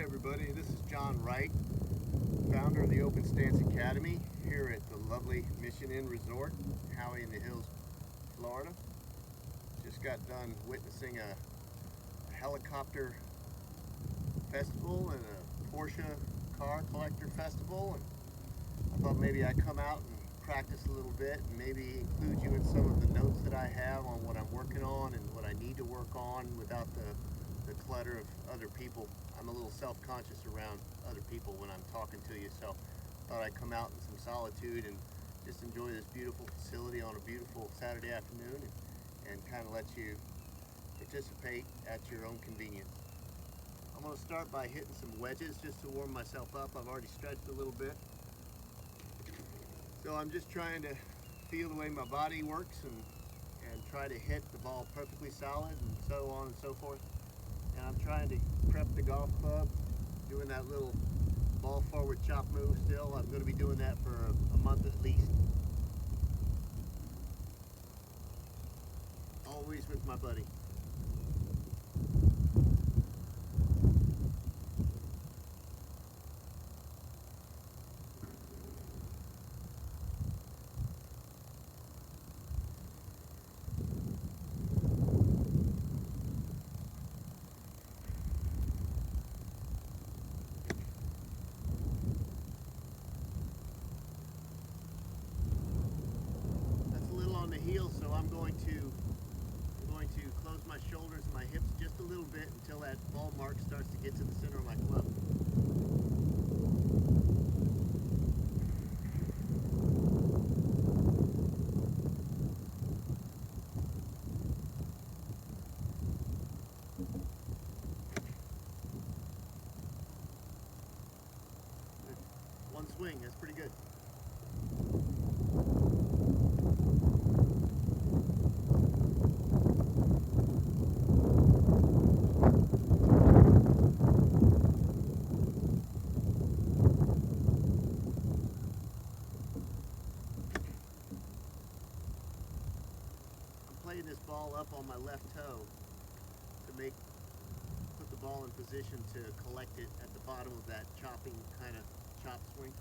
everybody, this is John Wright, founder of the Open Stance Academy here at the lovely Mission Inn Resort, Howey-in-the-Hills, Florida. Just got done witnessing a helicopter festival and a Porsche car collector festival, and I thought maybe I'd come out and practice a little bit and maybe include you in some of the notes that I have on what I'm working on and what I need to work on without the clutter of other people. I'm a little self-conscious around other people when I'm talking to you, so I thought I'd come out in some solitude and just enjoy this beautiful facility on a beautiful Saturday afternoon and kind of let you participate at your own convenience. I'm going to start by hitting some wedges just to warm myself up. I've already stretched a little bit. So I'm just trying to feel the way my body works and try to hit the ball perfectly solid and so on and so forth. And I'm trying to prep the golf club, doing that little ball forward chop move still. I'm going to be doing that for a month at least. Always with my buddy. Heel, so I'm going to close my shoulders and my hips just a little bit until that ball mark starts to get to the center of my club. One swing, that's pretty good. Playing this ball up on my left toe to put the ball in position to collect it at the bottom of that chopping kind of chop swing.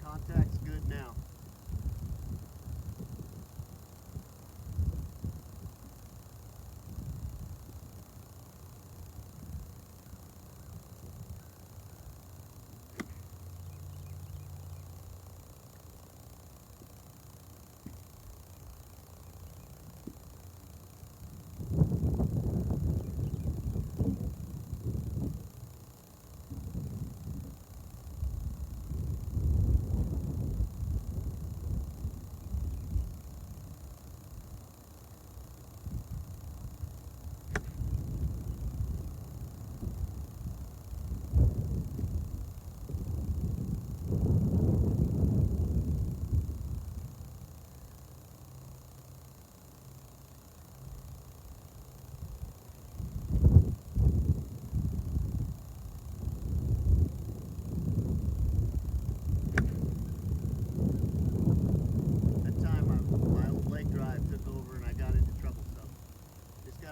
Contact's good now.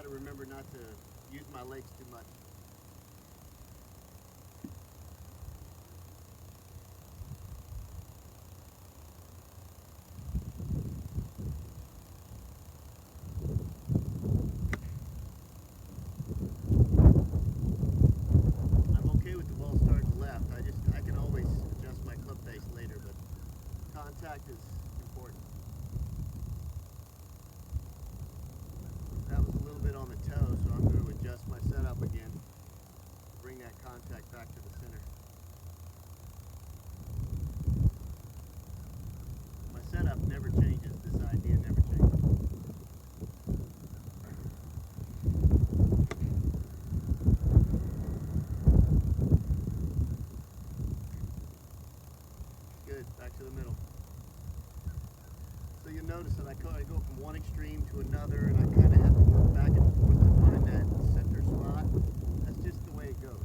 Remember not to use my legs too much. I'm okay with the ball starting left. I can always adjust my club face later, but contact is important. That was a little bit on the toe, so I'm going to adjust my setup again. Bring that contact back to the center. My setup never changes. This idea never changes. Good. Back to the middle. So you'll notice that I go from one extreme to another, and I kind of have to work back and forth to find that center spot. That's just the way it goes.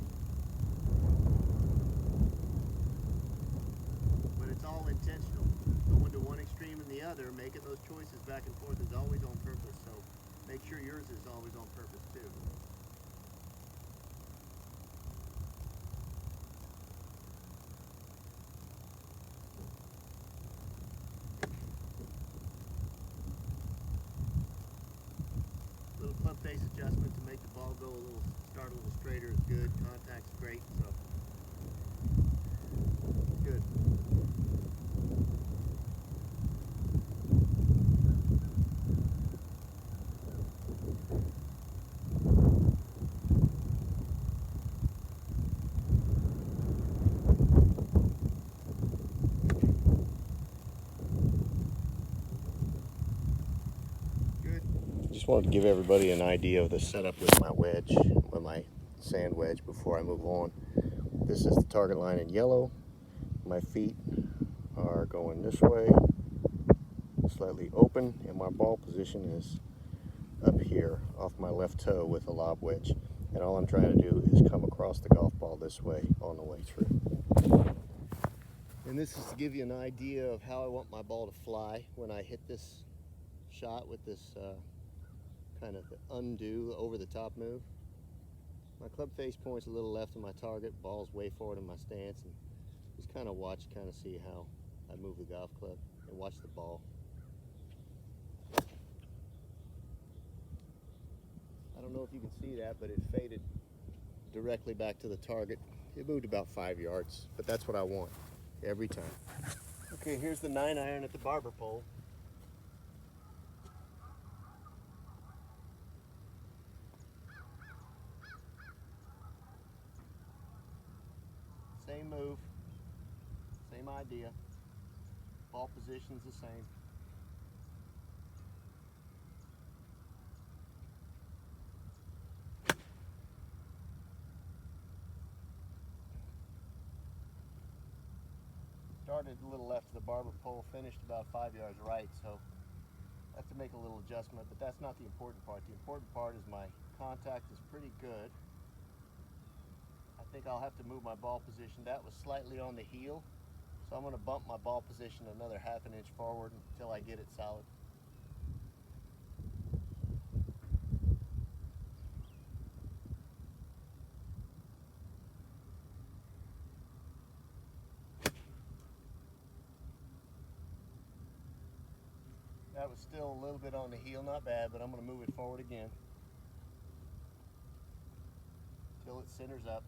But it's all intentional. Going to one extreme and the other, making those choices back and forth is always on purpose. So make sure yours is always on purpose too. face adjustment to make the ball go start a little straighter is good. Contact's great, so good. Just wanted to give everybody an idea of the setup with my wedge, with my sand wedge before I move on. This is the target line in yellow. My feet are going this way, slightly open, and my ball position is up here off my left toe with a lob wedge. And all I'm trying to do is come across the golf ball this way on the way through. And this is to give you an idea of how I want my ball to fly when I hit this shot with this kind of undo over the top move. My club face points a little left of my target, ball's way forward in my stance, and just kind of see how I move the golf club and watch the ball. I don't know if you can see that, but it faded directly back to the target. It moved about 5 yards, but that's what I want every time. Okay, here's the 9-iron at the barber pole. Same move, same idea. Ball position's the same. Started a little left of the barber pole, finished about 5 yards right, so I have to make a little adjustment, but that's not the important part. The important part is my contact is pretty good. I think I'll have to move my ball position. That was slightly on the heel, so I'm going to bump my ball position another ½ an inch forward until I get it solid. That was still a little bit on the heel, not bad, but I'm going to move it forward again until it centers up.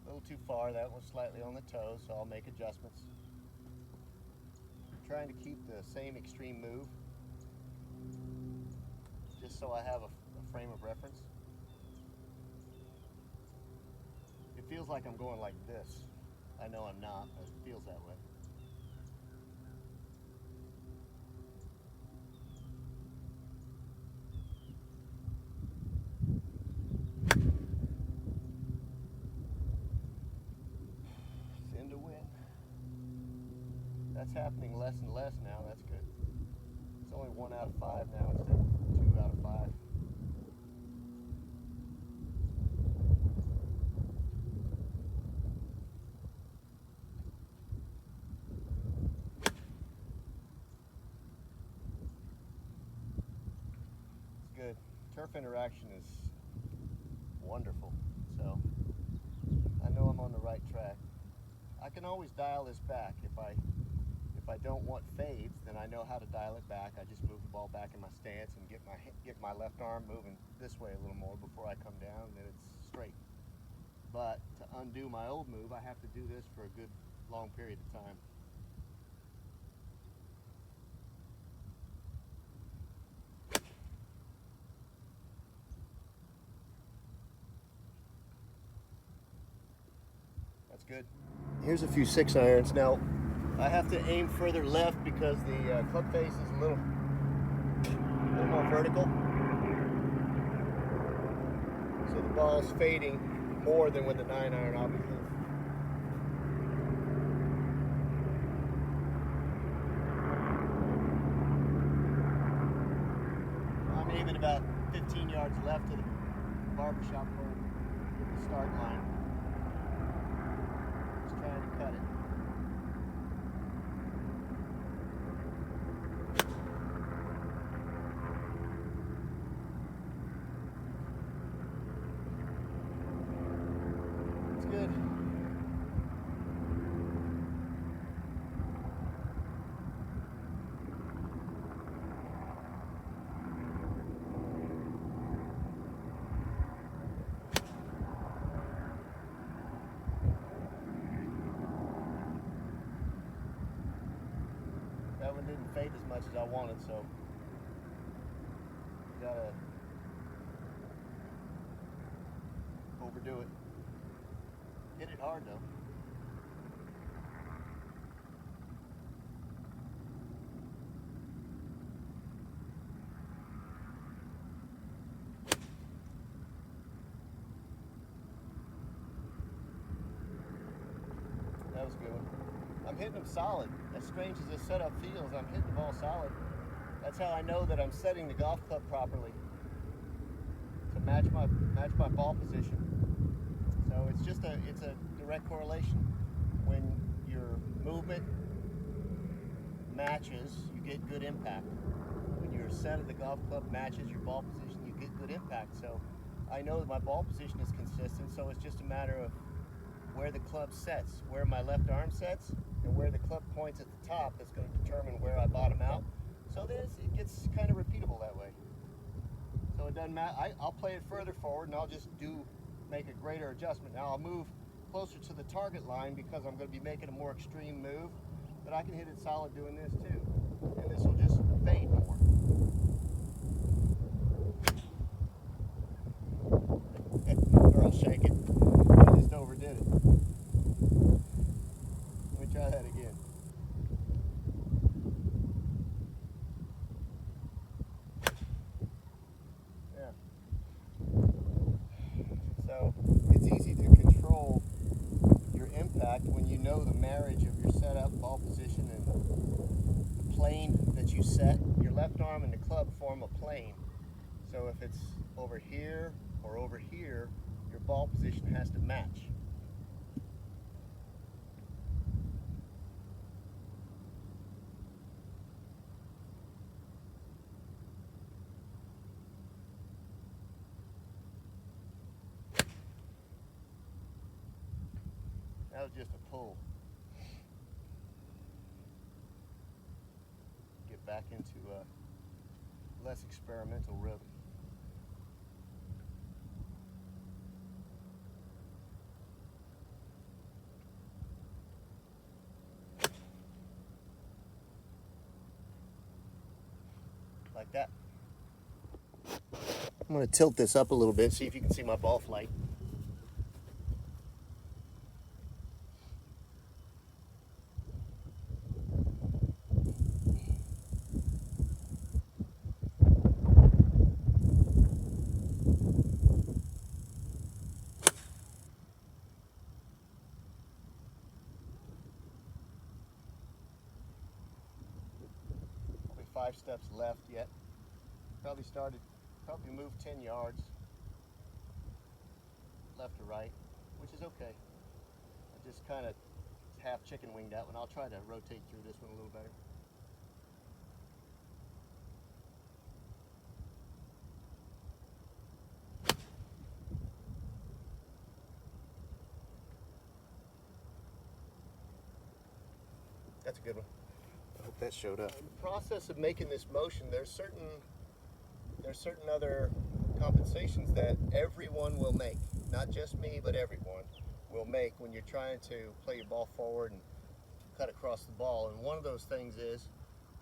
A little too far, that was slightly on the toe, so I'll make adjustments. I'm trying to keep the same extreme move, just so I have a frame of reference. It feels like I'm going like this. I know I'm not, but it feels that way. It's end to win. That's happening less and less now, that's good. It's only 1 out of 5 now instead of 2 out of 5. It's good. Turf interaction is wonderful, so I know I'm on the right track. I can always dial this back. If I don't want fades, then I know how to dial it back. I just move the ball back in my stance and get my left arm moving this way a little more before I come down, and then it's straight. But to undo my old move, I have to do this for a good long period of time. That's good. Here's a few 6-irons. Now, I have to aim further left because the club face is a little more vertical. So the ball's fading more than with the 9-iron, obviously. I'm aiming about 15 yards left of the barbershop pole with the start line. Just trying to cut it. laid as much as I wanted, so gotta overdo it. Hit it hard though. That was a good one. I'm hitting them solid. As strange as this setup feels, I'm hitting the ball solid. That's how I know that I'm setting the golf club properly to match my ball position. So it's a direct correlation. When your movement matches, you get good impact. When your set of the golf club matches your ball position, you get good impact. So I know that my ball position is consistent, so it's just a matter of where the club sets, where my left arm sets, and where the club points at the top. That's going to determine where I bottom out. So it gets kind of repeatable that way. So it doesn't matter. I'll play it further forward, and I'll just make a greater adjustment. Now I'll move closer to the target line because I'm going to be making a more extreme move, but I can hit it solid doing this too. And this will just fade more. Or I'll shake it. I just overdid it. Let me try that again. So it's easy to control your impact when you know the marriage of your setup, ball position, and the plane that you set. Your left arm and the club form a plane. So if it's over here or over here, your ball position has to match. That was just a pull. Get back into a less experimental rhythm. Like that. I'm going to tilt this up a little bit, see if you can see my ball flight. Probably 5 steps left yet. Probably moved 10 yards left to right, which is okay. I just kind of half chicken winged that one. I'll try to rotate through this one a little better. That's a good one. I hope that showed up. In the process of making this motion, there's certain other compensations that everyone will make. Not just me, but everyone will make when you're trying to play your ball forward and cut across the ball. And one of those things is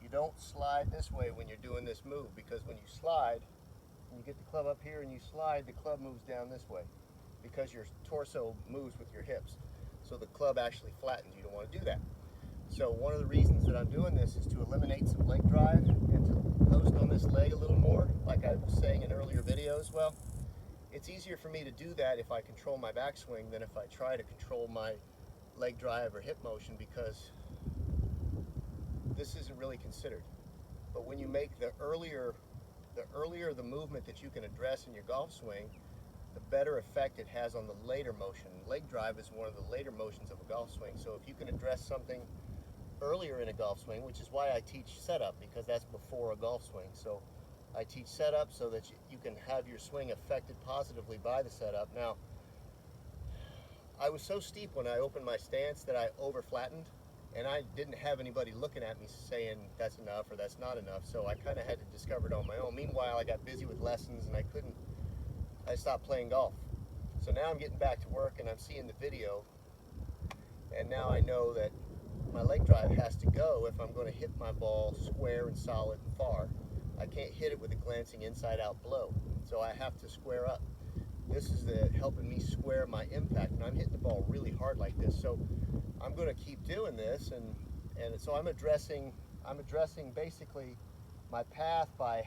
you don't slide this way when you're doing this move, because when you slide, when you get the club up here and you slide, the club moves down this way because your torso moves with your hips. So the club actually flattens. You don't want to do that. So one of the reasons that I'm doing this is to eliminate some leg drive and to post on this leg a little more, like I was saying in earlier videos. Well, it's easier for me to do that if I control my backswing than if I try to control my leg drive or hip motion, because this isn't really considered. But when you make the earlier the movement that you can address in your golf swing, the better effect it has on the later motion. Leg drive is one of the later motions of a golf swing. So if you can address something earlier in a golf swing, which is why I teach setup, because that's before a golf swing. So I teach setup so that you can have your swing affected positively by the setup. Now, I was so steep when I opened my stance that I over flattened, and I didn't have anybody looking at me saying that's enough or that's not enough. So I kind of had to discover it on my own. Meanwhile, I got busy with lessons and I stopped playing golf. So now I'm getting back to work and I'm seeing the video, and now I know that my leg drive has to go if I'm going to hit my ball square and solid and far. I can't hit it with a glancing inside-out blow, so I have to square up. This is helping me square my impact, and I'm hitting the ball really hard like this. So I'm going to keep doing this, and so I'm addressing basically my path by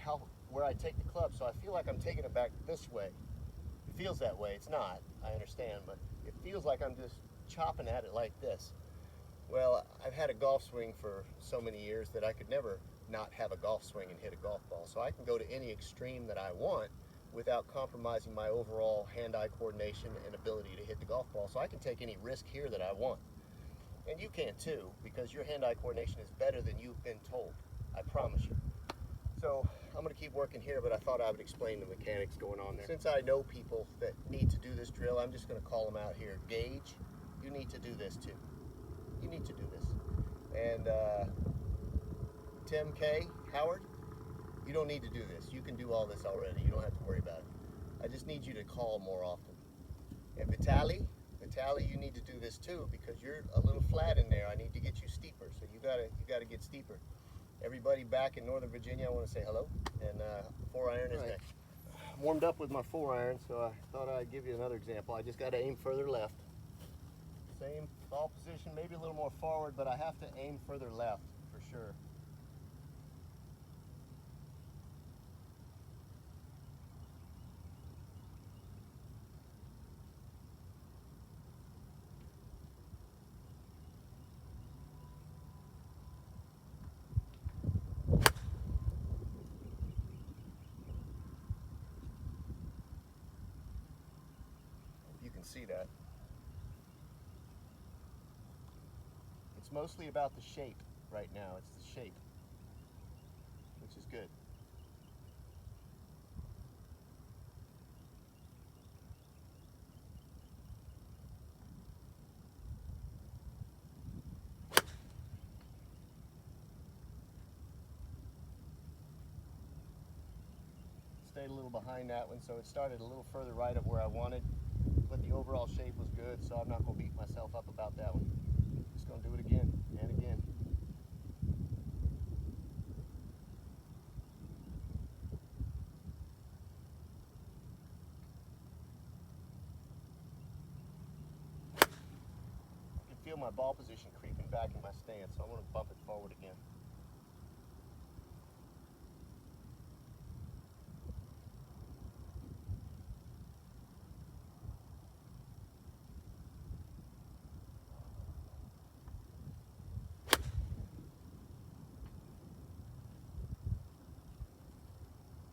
where I take the club. So I feel like I'm taking it back this way. It feels that way. It's not, I understand, but it feels like I'm just chopping at it like this. Well, I've had a golf swing for so many years that I could never not have a golf swing and hit a golf ball. So I can go to any extreme that I want without compromising my overall hand-eye coordination and ability to hit the golf ball. So I can take any risk here that I want. And you can too, because your hand-eye coordination is better than you've been told. I promise you. So I'm going to keep working here, but I thought I would explain the mechanics going on there. Since I know people that need to do this drill, I'm just going to call them out here. Gage, you need to do this too. You need to do this. And Tim K, Howard, you don't need to do this. You can do all this already. You don't have to worry about it. I just need you to call more often. And Vitaly, you need to do this too, because you're a little flat in there. I need to get you steeper, so you gotta get steeper. Everybody back in Northern Virginia, I want to say hello. And 4-iron is next. I'm warmed up with my 4-iron, so I thought I'd give you another example. I just got to aim further left. Same ball position, maybe a little more forward, but I have to aim further left for sure. You can see that. It's mostly about the shape right now. It's the shape, which is good. Stayed a little behind that one, so it started a little further right of where I wanted, but the overall shape was good, so I'm not going to beat myself up about that one. Just going to do it again and again. I can feel my ball position creeping back in my stance, so I'm going to bump it forward again.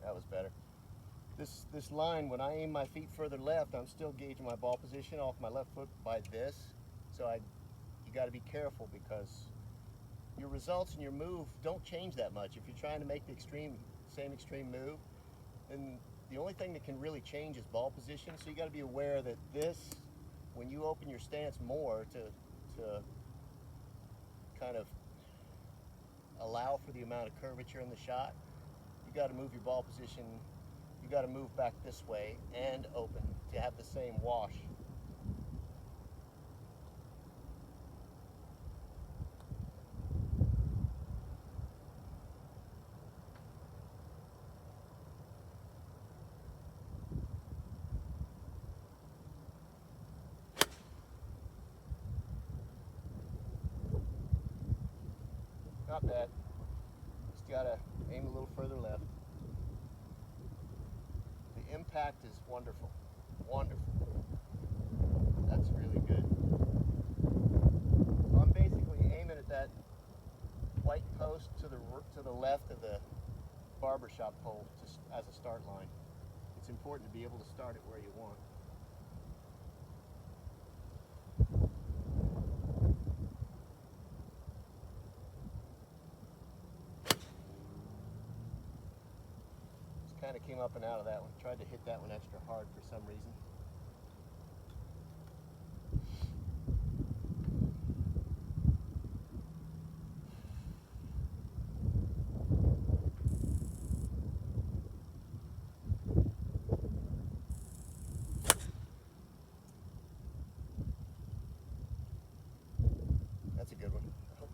That was better. This line, when I aim my feet further left, I'm still gauging my ball position off my left foot by this. So you got to be careful, because your results and your move don't change that much. If you're trying to make the same extreme move, then the only thing that can really change is ball position. So you got to be aware that when you open your stance more to kind of allow for the amount of curvature in the shot, you got to move your ball position. You got to move back this way and open to have the same wash. Not bad. Just got to aim a little further left. The impact is wonderful. Wonderful. That's really good. So I'm basically aiming at that white post to the left of the barbershop pole just as a start line. It's important to be able to start it where you want. Kind of came up and out of that one. Tried to hit that one extra hard for some reason. That's a good one. I hope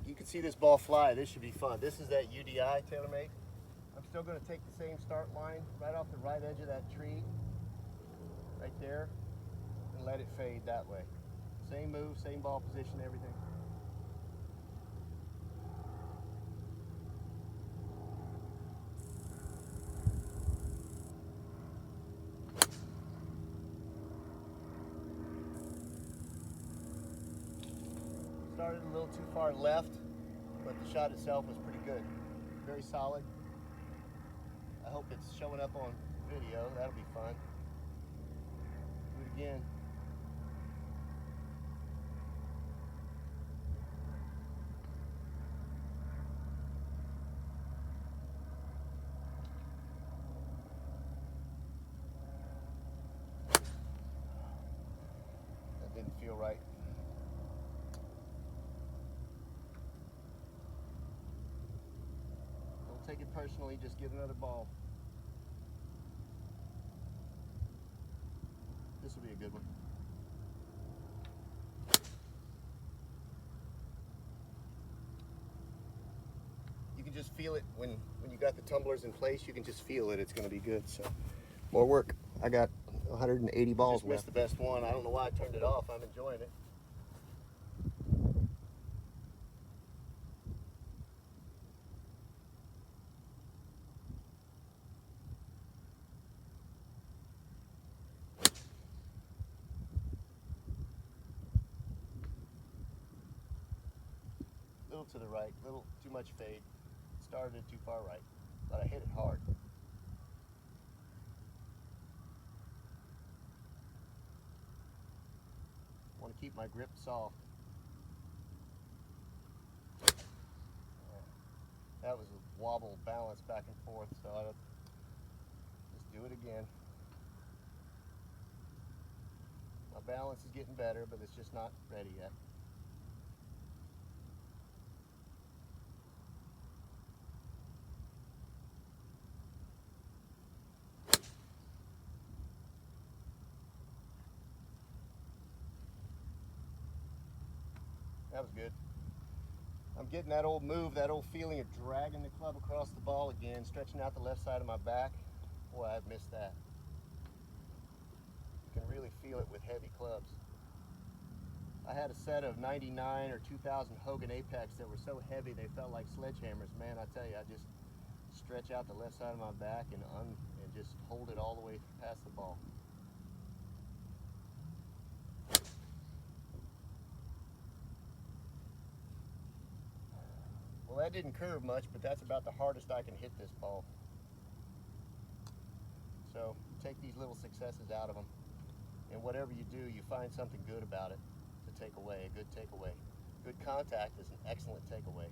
you can see this ball fly. This should be fun. This is that UDI TaylorMade. I'm still going to take the same start line right off the right edge of that tree, right there, and let it fade that way. Same move, same ball position, everything. Started a little too far left, but the shot itself was pretty good. Very solid. I hope it's showing up on video. That'll be fun. Do it again. That didn't feel right. Don't take it personally, just get another ball. This will be a good one. You can just feel it when you got the tumblers in place. You can just feel it. It's going to be good. So more work. I got 180 balls. Just missed the best one. I don't know why I turned it off. I'm enjoying it. Little to the right, little too much fade. Started too far right, but I hit it hard. Want to keep my grip soft. That was a wobble balance back and forth, so I'll just do it again. My balance is getting better, but it's just not ready yet. That was good. I'm getting that old move, that old feeling of dragging the club across the ball again, stretching out the left side of my back. Boy, I've missed that. You can really feel it with heavy clubs. I had a set of 99 or 2000 Hogan Apex that were so heavy they felt like sledgehammers. Man, I tell you, I just stretch out the left side of my back and just hold it all the way past the ball. Well, that didn't curve much, but that's about the hardest I can hit this ball. So take these little successes out of them, and whatever you do, you find something good about it to take away, a good takeaway. Good contact is an excellent takeaway.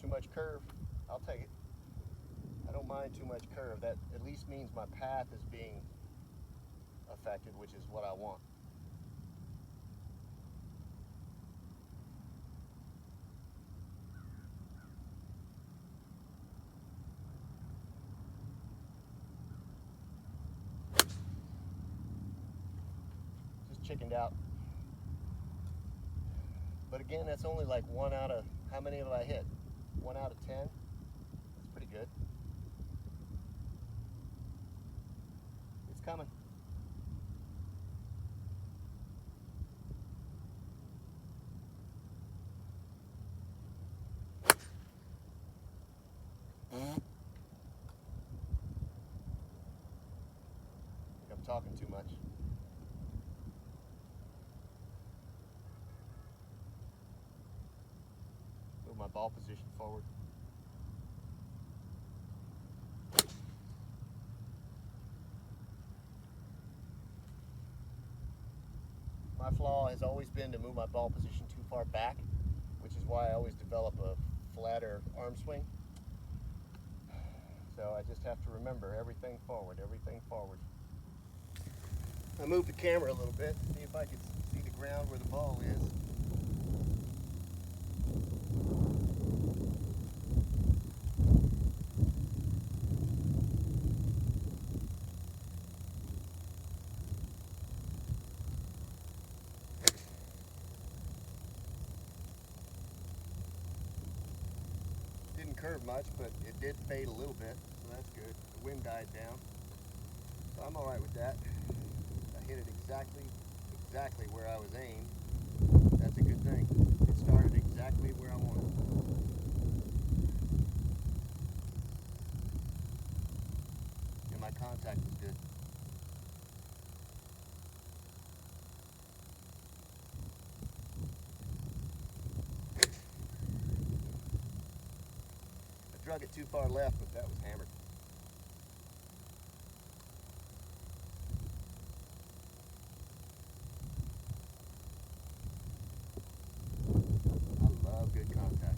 Too much curve, I'll take it. I don't mind too much curve. That at least means my path is being affected, which is what I want. Just chickened out. But again, that's only like 1 out of, how many have I hit? 1 out of 10? That's pretty good. It's coming. I think I'm talking too much. Move my ball position forward. My flaw has always been to move my ball position too far back, which is why I always develop a flatter arm swing. So I just have to remember everything forward, everything forward. I moved the camera a little bit, see if I could see the ground where the ball is. curve much, but it did fade a little bit, so that's good. The wind died down, so I'm all right with that. I hit it exactly where I was aimed. That's a good thing. It started exactly where I wanted. And my contact was good. I drug it too far left, but that was hammered. I love good contact.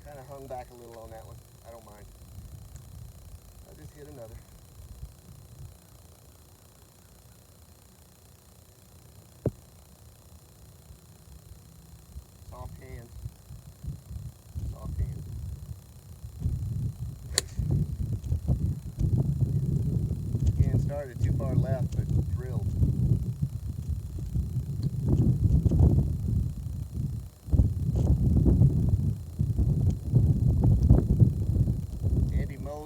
Kind of hung back a little on that one. I don't mind. I'll just hit another. Soft hands. Soft hands. Again, started too far left, but drilled.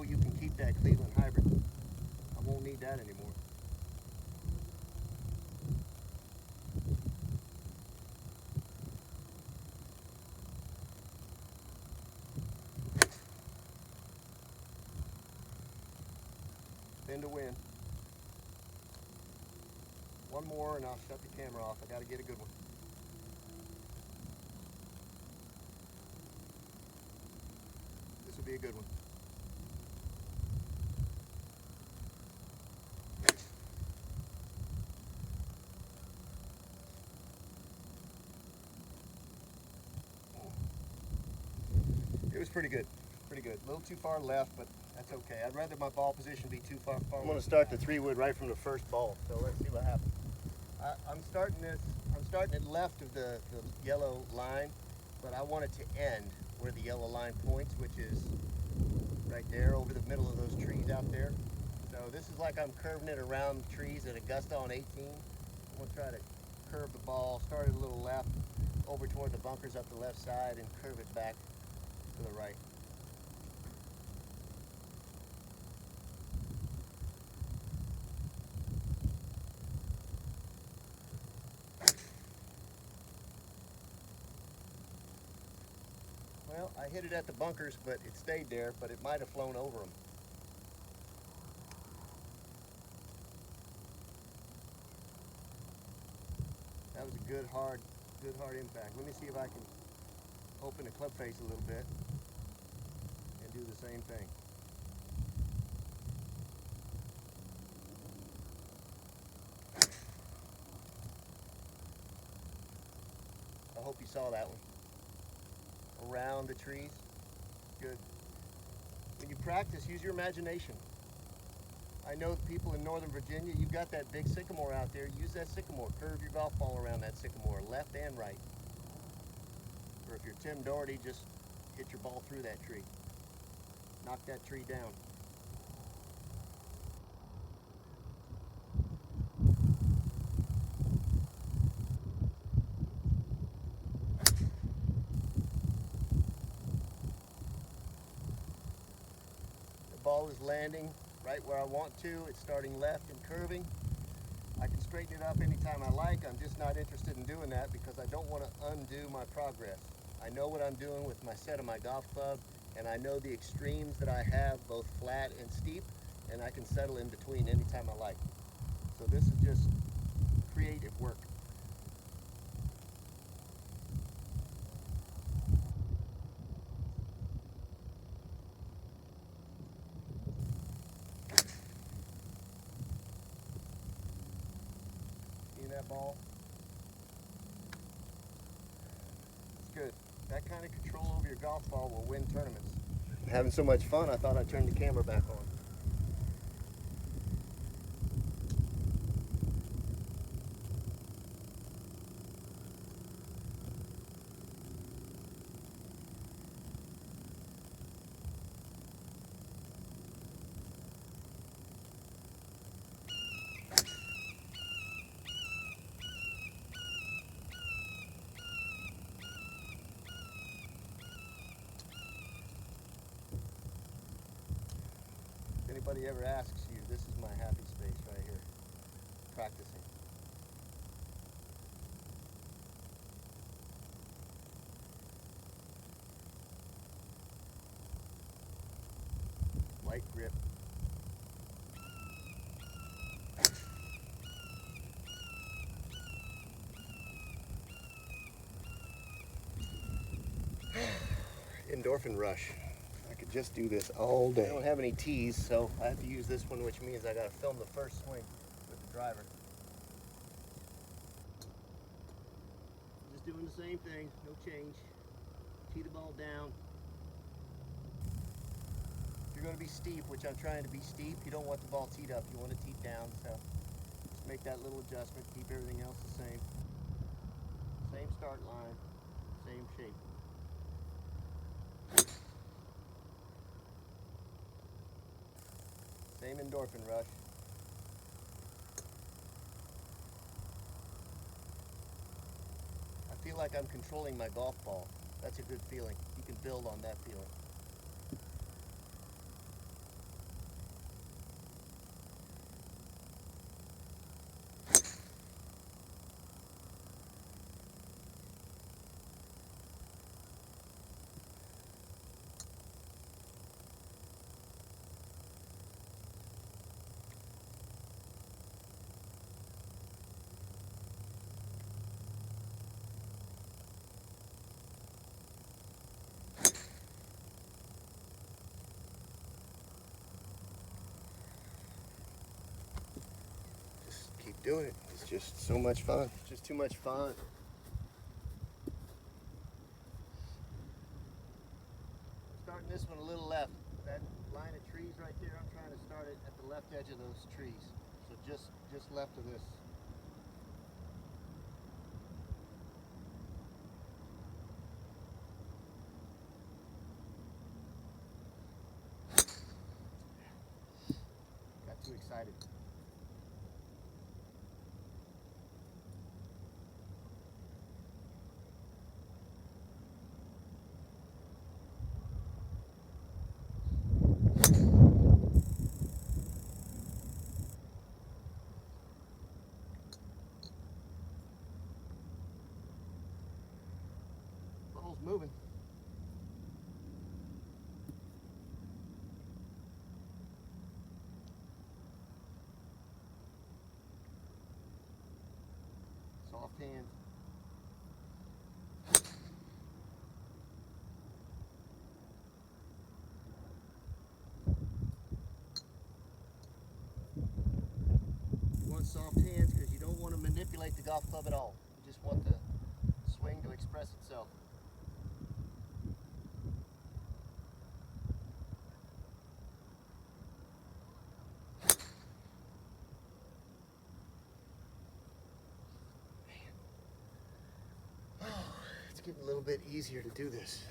You can keep that Cleveland hybrid. I won't need that anymore. Bend to win. One more and I'll shut the camera off. I got to get a good one. This will be a good one. It was pretty good. Pretty good. A little too far left, but that's okay. I'd rather my ball position be too far forward. I'm going to start the 3-wood right from the first ball, so let's see what happens. I'm starting it left of the yellow line, but I want it to end where the yellow line points, which is right there over the middle of those trees out there. So this is like I'm curving it around trees at Augusta on 18. I'm going to try to curve the ball, start it a little left, over toward the bunkers up the left side, and curve it back to the right. Well, I hit it at the bunkers, but it stayed there, but it might have flown over them. That was a good hard impact. Let me see if I can open the club face a little bit and do the same thing. I hope you saw that one. Around the trees. Good. When you practice, use your imagination. I know the people in Northern Virginia, you've got that big sycamore out there. Use that sycamore. Curve your golf ball around that sycamore, left and right. Or if you're Tim Doherty, just hit your ball through that tree. Knock that tree down. The ball is landing right where I want to. It's starting left and curving. I can straighten it up anytime I like. I'm just not interested in doing that because I don't want to undo my progress. I know what I'm doing with my set of my golf club, and I know the extremes that I have, both flat and steep, and I can settle in between anytime I like. So this is just creative work. See that ball? It's good. That kind of control over your golf ball will win tournaments. I'm having so much fun, I thought I'd turn the camera back on. anybody ever asks you, this is my happy space right here, practicing. Light grip. Endorphin rush. I could just do this all day. I don't have any tees, so I have to use this one, which means I gotta film the first swing with the driver. Just doing the same thing, no change. Tee the ball down. If you're gonna be steep, which I'm trying to be steep, you don't want the ball teed up, you want it teed down, so just make that little adjustment, keep everything else the same. Same start line, same shape. Same endorphin rush. I feel like I'm controlling my golf ball. That's a good feeling. You can build on that feeling. Keep doing it. It's just so much fun. It's just too much fun. Starting this one a little left. That line of trees right there, I'm trying to start it at the left edge of those trees. So just left of this. Got too excited. Ball's moving. Soft hand. You want soft hands because you don't want to manipulate the golf club at all. You just want the swing to express itself. It's getting a little bit easier to do this.